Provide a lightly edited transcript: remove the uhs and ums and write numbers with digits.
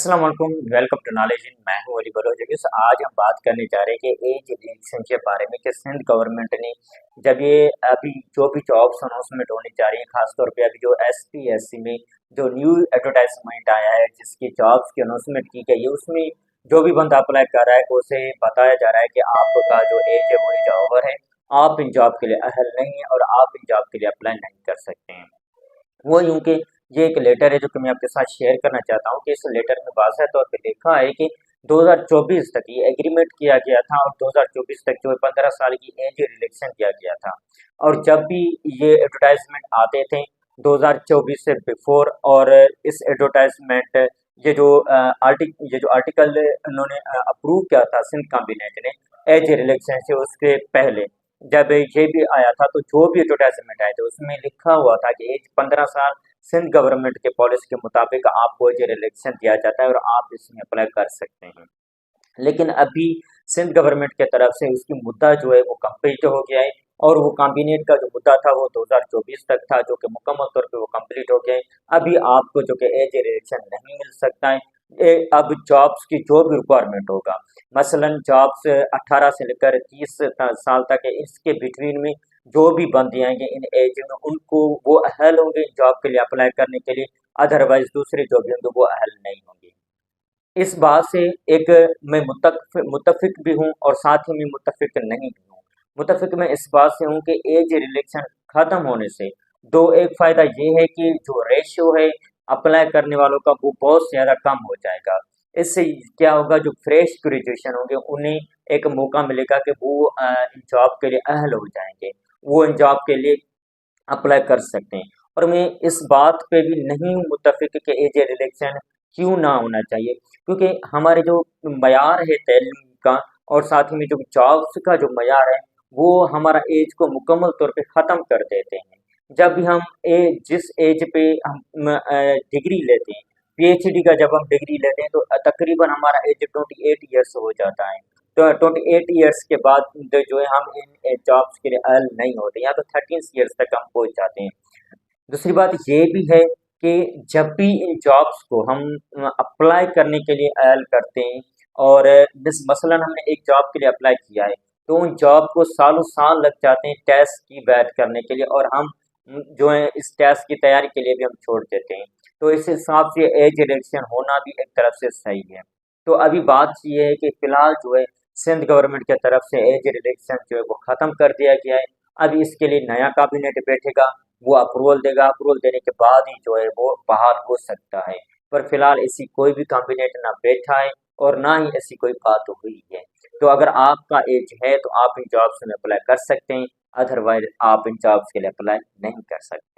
अस्सलाम वालेकुम, welcome to knowledge in. मैं हूं अली बलोच। आज हम बात करने जा रहे हैं कि एज रिलेक्सेशन के बारे में कि सिंध गवर्नमेंट ने जब ये अभी जो भी जॉब्स अनाउंसमेंट होने जा रही है, खासतौर पे अभी जो SPSC में जो न्यू एडवर्टाइजमेंट आया है जिसकी जॉब्स की अनाउंसमेंट की गई है, उसमें जो भी बंदा अप्लाई कर रहा है उसे बताया जा रहा है कि आपका जो एज है वो एज ओवर है, आप इन जॉब के लिए अहल नहीं है और आप इन जॉब के लिए अप्लाई नहीं कर सकते हैं। वो यूं कि ये एक लेटर है जो कि मैं आपके साथ शेयर करना चाहता हूँ कि इस लेटर में वाज़ह तौर पे लिखा है कि 2024 तक ये एग्रीमेंट किया गया था और 2024 तक जो 15 साल की एज रिलैक्सेशन किया गया था। और जब भी ये एडवर्टाइजमेंट आते थे 2024 से बिफोर, और इस एडवर्टाइजमेंट ये जो आर्टिकल उन्होंने अप्रूव किया था सिंध कैबिनेट ने एज रिलैक्सेशन से उसके पहले, जब ये भी आया था तो जो भी एडवर्टाइजमेंट आए थे उसमें लिखा हुआ था कि एज 15 साल सिंध गवर्नमेंट के पॉलिसी के मुताबिक आपको एज रिलैक्सेशन दिया जाता है और आप इसमें अप्लाई कर सकते हैं। लेकिन अभी सिंध गवर्नमेंट के तरफ से उसकी मुद्दा जो है वो कंप्लीट हो गया है, और वो कैबिनेट का जो मुद्दा था वो 2024 तक था जो कि मुकम्मल तौर पे वो कंप्लीट हो गया है। अभी आपको जो कि एज रिलेक्शन नहीं मिल सकता है। अब जॉब्स की जो भी रिक्वायरमेंट होगा, मसलन जॉब्स 18 से लेकर 30 साल तक है, इसके बिटवीन में जो भी बंदे आएंगे इन एज में उनको वो अहल होंगे जॉब के लिए अप्लाई करने के लिए, अदरवाइज दूसरे जो भी होंगे वो अहल नहीं होंगे। इस बात से एक मैं मुत्तफ़िक भी हूँ और साथ ही मैं मुत्तफ़िक नहीं भी हूँ। मुत्तफ़िक मैं इस बात से हूँ कि एज रिलैक्सेशन ख़त्म होने से दो एक फ़ायदा ये है कि जो रेशियो है अप्लाई करने वालों का वो बहुत ज़्यादा कम हो जाएगा। इससे क्या होगा, जो फ्रेश ग्रेजुएशन होंगे उन्हें एक मौका मिलेगा कि वो इन जॉब के लिए अहल हो जाएँगे। वो इन जॉब के लिए अप्लाई कर सकते हैं। और मैं इस बात पे भी नहीं मुत्तफ़िक कि एज रिलैक्सेशन क्यों ना होना चाहिए, क्योंकि हमारे जो मयार है तैलीम का और साथ में जो जॉब्स का जो मयार है वो हमारा एज को मुकम्मल तौर पे ख़त्म कर देते हैं। जब भी हम जिस एज पे हम डिग्री लेते हैं, PhD का जब हम डिग्री लेते हैं तो तकरीबन हमारा एज 28 ईयर्स हो जाता है। तो 28 ईयर्स के बाद जो है हम इन जॉब्स के लिए अर्न नहीं होते, या तो 13 ईयर्स तक हम पहुंच जाते हैं। दूसरी बात ये भी है कि जब भी इन जॉब्स को हम अप्लाई करने के लिए अर्न करते हैं, और जिस मसलन हमने एक जॉब के लिए अप्लाई किया है तो उन जॉब को सालों साल लग जाते हैं टेस्ट की बैठ करने के लिए, और हम जो है इस टेस्ट की तैयारी के लिए भी हम छोड़ देते हैं। तो इस हिसाब से एज रिडक्शन होना भी एक तरफ से सही है। तो अभी बात ये है कि फिलहाल जो है सिंध गवर्नमेंट की तरफ से एज रिडक्शन जो है वो ख़त्म कर दिया गया है। अभी इसके लिए नया कैबिनेट बैठेगा, वो अप्रूवल देगा, अप्रूवल देने के बाद ही जो है वो बहाल हो सकता है। पर फिलहाल ऐसी कोई भी कैबिनेट ना बैठा है और ना ही ऐसी कोई बात हुई है। तो अगर आपका एज है तो आप इन जॉब्स में अप्लाई कर सकते हैं, अदरवाइज आप इन जॉब्स के लिए अप्लाई नहीं कर सकते।